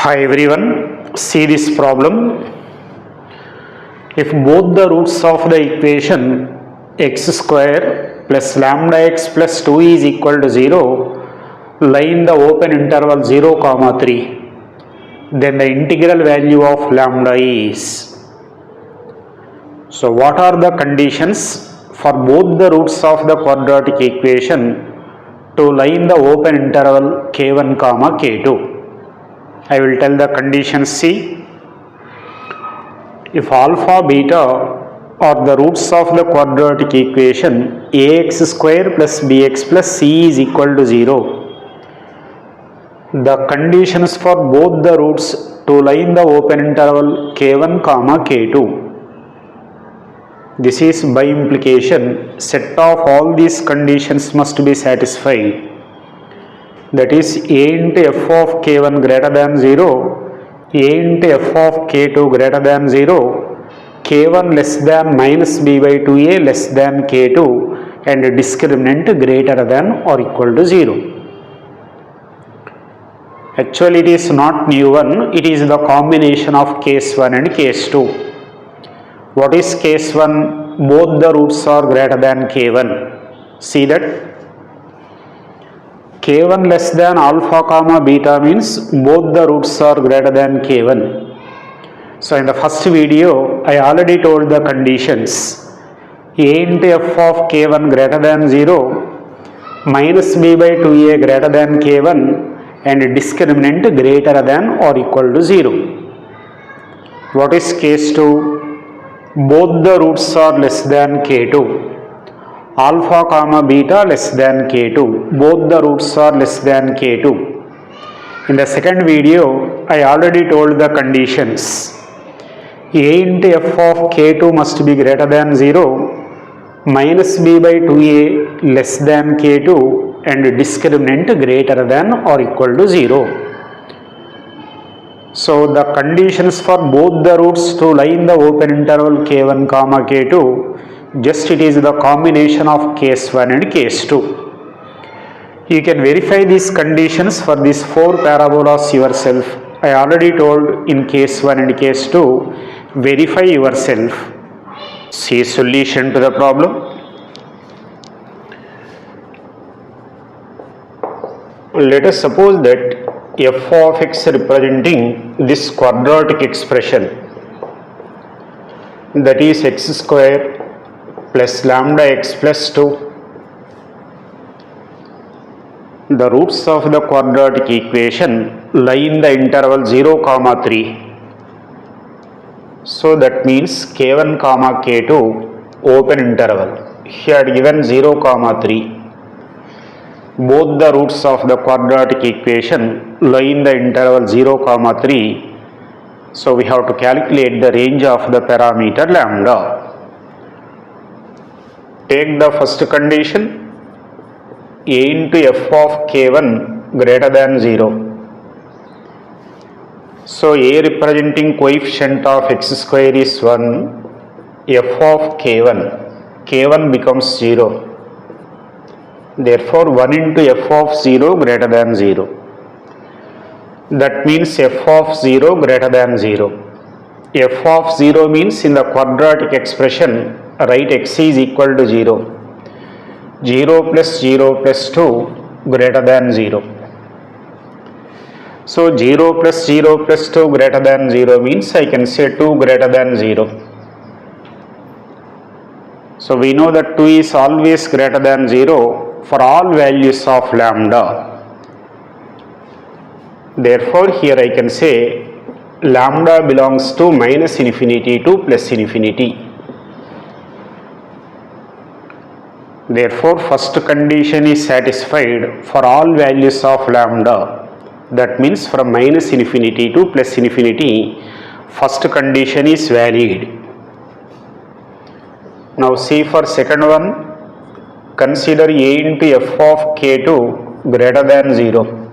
Hi everyone, see this problem. If both the roots of the equation x square plus lambda x plus 2 is equal to 0 lie in the open interval 0 comma 3, then the integral value of lambda is. So what are the conditions for both the roots of the quadratic equation to lie in the open interval k1 comma k2? I will tell the conditions. See, if alpha beta are the roots of the quadratic equation ax square plus bx plus c is equal to 0, the conditions for both the roots to lie in the open interval k1 comma k2. This is by implication set of all these conditions must be satisfied. That is a into f of k1 greater than 0, a into f of k2 greater than 0, k1 less than minus b by 2a less than k2 and discriminant greater than or equal to 0. Actually it is not new one, it is the combination of case 1 and case 2. What is case 1? Both the roots are greater than k1. See that k1 less than alpha comma beta means both the roots are greater than k1. So in the first video I already told the conditions. A into f of k1 greater than 0, minus b by 2a greater than k1 and discriminant greater than or equal to 0. What is case 2? Both the roots are less than k2. Alpha comma beta less than k2, both the roots are less than k2. In the second video I already told the conditions. A into f of k2 must be greater than 0, minus b by 2a less than k2 and discriminant greater than or equal to 0. So the conditions for both the roots to lie in the open interval k1 comma k2, just it is the combination of case 1 and case 2. You can verify these conditions for these 4 parabolas yourself. I already told in case 1 and case 2, verify yourself. See solution to the problem. Let us suppose that f of x representing this quadratic expression, that is x square plus lambda x plus 2. The roots of the quadratic equation lie in the interval 0 comma 3. So that means k1 comma k2 open interval. Here given 0 comma 3. Both the roots of the quadratic equation lie in the interval 0 comma 3. So we have to calculate the range of the parameter lambda. Take the first condition, a into f of k1 greater than 0. So a representing coefficient of x square is 1, f of k1 becomes 0. Therefore 1 into f of 0 greater than 0. That means f of 0 greater than 0. F of 0 means in the quadratic expression write x is equal to 0. 0 plus 0 plus 2 greater than 0. So 0 plus 0 plus 2 greater than 0 means I can say 2 greater than 0. So we know that 2 is always greater than 0 for all values of lambda. Therefore here I can say lambda belongs to minus infinity to plus infinity. Therefore first condition is satisfied for all values of lambda. That means from minus infinity to plus infinity first condition is valid. Now see for second one, consider a into f of k2 greater than 0.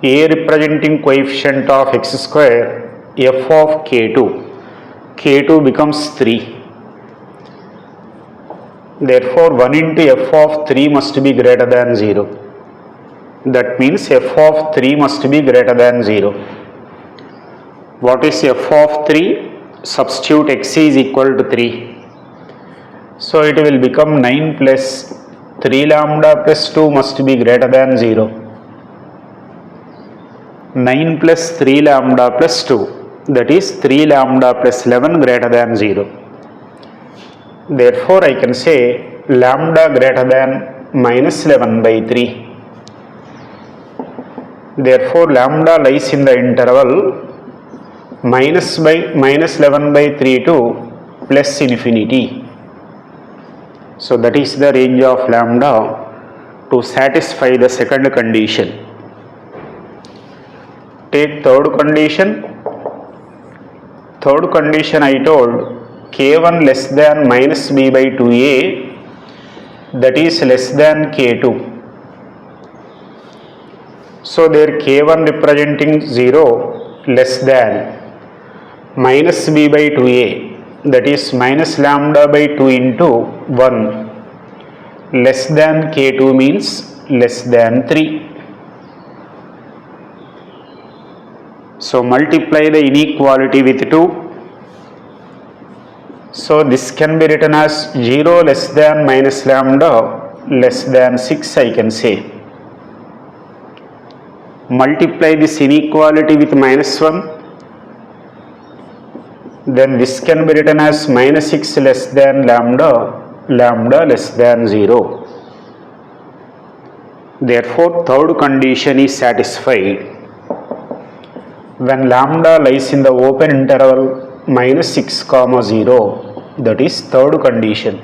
A representing coefficient of x square, f of k2 becomes 3. Therefore 1 into f of 3 must be greater than 0. That means f of 3 must be greater than 0. What is f of 3? Substitute x is equal to 3. So it will become 9 plus 3 lambda plus 2 must be greater than 0. 9 plus 3 lambda plus 2, that is 3 lambda plus 11 greater than 0. Therefore, I can say lambda greater than minus 11 by 3. Therefore, lambda lies in the interval minus 11 by 3 to plus infinity. So that is the range of lambda to satisfy the second condition. Take third condition. Third condition I told k1 less than minus b by 2a, that is less than k2. So there k1 representing 0 less than minus b by 2a, that is minus lambda by 2 into 1, less than k2 means less than 3. So multiply the inequality with 2. So this can be written as 0 less than minus lambda less than 6, I can say. Multiply this inequality with minus 1. Then this can be written as minus 6 less than lambda less than 0. Therefore, third condition is satisfied when lambda lies in the open interval minus 6 comma 0. That is third condition.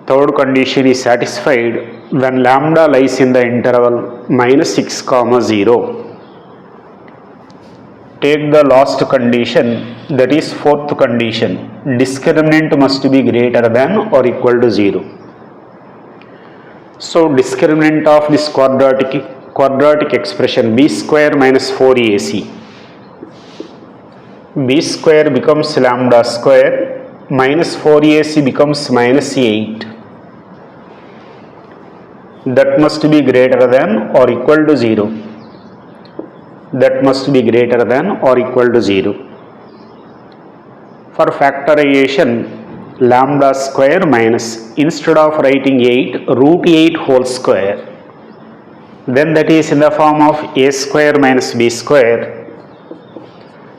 Third condition is satisfied when lambda lies in the interval minus 6 comma 0. Take the last condition, that is fourth condition. Discriminant must be greater than or equal to 0. So discriminant of this quadratic expression b square minus 4ac. B square becomes lambda square, minus 4ac becomes minus 8. That must be greater than or equal to 0. That must be greater than or equal to 0. For factorization, lambda square minus, instead of writing 8, root 8 whole square. Then that is in the form of a square minus b square.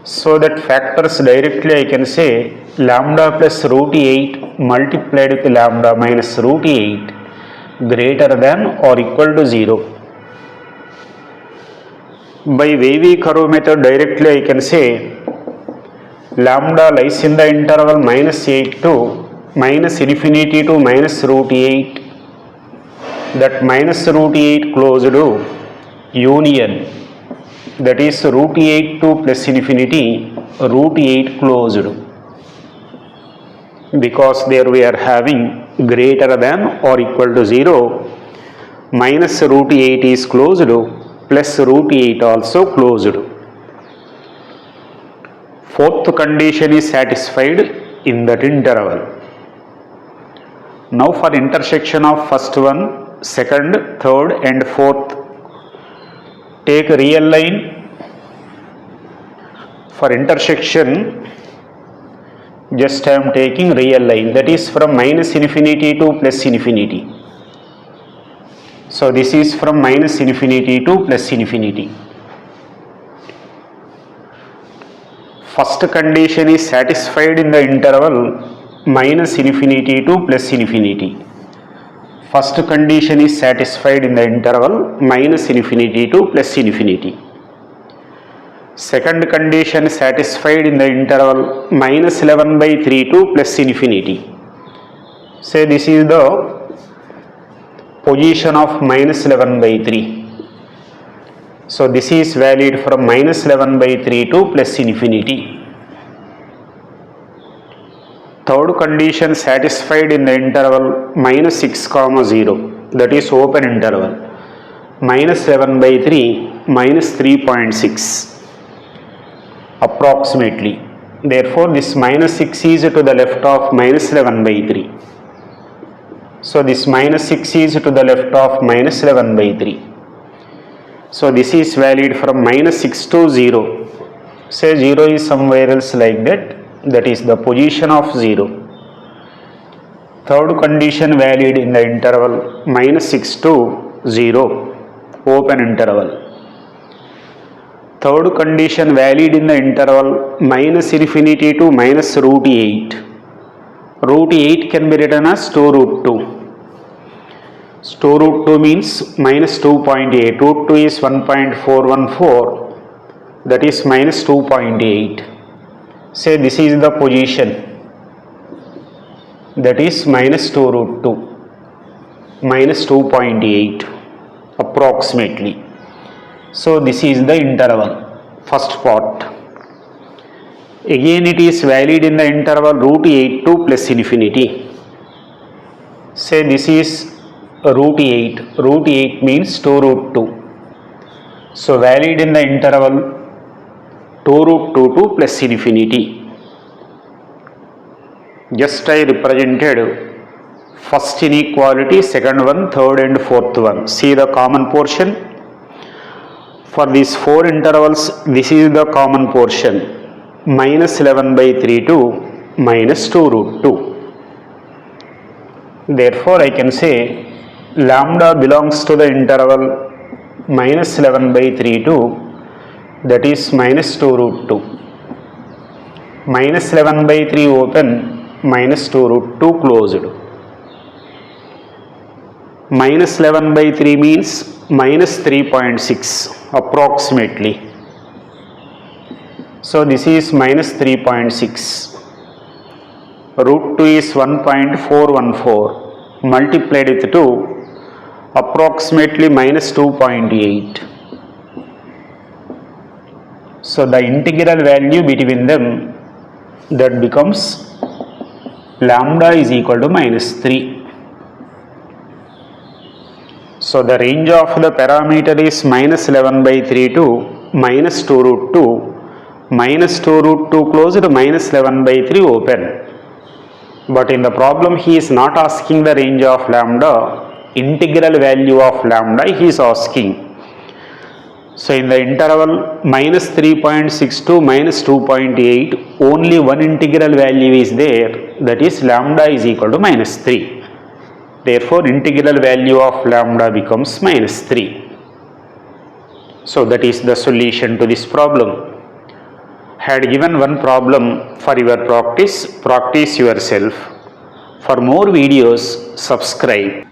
So that factors directly I can say lambda plus root 8 multiplied with lambda minus root 8 greater than or equal to 0. By wavy curve method directly I can say lambda lies in the interval minus 8 to minus infinity to minus root 8. That minus root 8 closed to union, that is root 8 to plus infinity, root 8 closed. Because there we are having greater than or equal to 0, minus root 8 is closed, plus root 8 also closed. Fourth condition is satisfied in that interval. Now for intersection of first one, second, third and fourth, take real line. For intersection, just I am taking real line, that is from minus infinity to plus infinity. So this is from minus infinity to plus infinity. First condition is satisfied in the interval minus infinity to plus infinity. First condition is satisfied in the interval minus infinity to plus infinity. Second condition satisfied in the interval minus 11 by 3 to plus infinity. Say this is the position of minus 11 by 3. So this is valid from minus 11 by 3 to plus infinity. Third condition satisfied in the interval minus 6 comma 0, that is open interval, minus 11 by 3 minus 3.6 approximately. Therefore this minus 6 is to the left of minus 11 by 3. So this minus 6 is to the left of minus 11 by 3. So this is valid from minus 6 to 0. Say 0 is somewhere else like that. That is the position of 0. Third condition valid in the interval minus 6 to 0, open interval. Third condition valid in the interval minus infinity to minus root 8. Root 8 can be written as 2 root 2. 2 root 2 means minus 2.8. Root 2 is 1.414. That is minus 2.8. Say this is the position. That is minus 2 root 2. Minus 2.8 approximately. So this is the interval, first part. Again it is valid in the interval root 8 to plus infinity. Say this is root 8. Root 8 means 2 root 2. So valid in the interval 2 root 2 to plus infinity. Just I represented first inequality, second one, third and fourth one. See the common portion. For these 4 intervals, this is the common portion. Minus 11 by 3 to minus 2 root 2. Therefore, I can say lambda belongs to the interval minus 11 by 3 to, that is minus 2 root 2. Minus 11 by 3 open, minus 2 root 2 closed. Minus 11 by 3 means minus 3.6 approximately. So this is minus 3.6. Root 2 is 1.414 multiplied with 2, approximately minus 2.8. So the integral value between them, that becomes lambda is equal to minus 3. So the range of the parameter is minus 11 by 3 to minus 2 root 2. Minus 2 root 2 closed, minus 11 by 3 open. But in the problem he is not asking the range of lambda, integral value of lambda he is asking. So in the interval minus 3.6 to minus 2.8, only one integral value is there, that is lambda is equal to minus 3. Therefore integral value of lambda becomes minus 3. So that is the solution to this problem. Had given one problem for your practice yourself. For more videos, subscribe.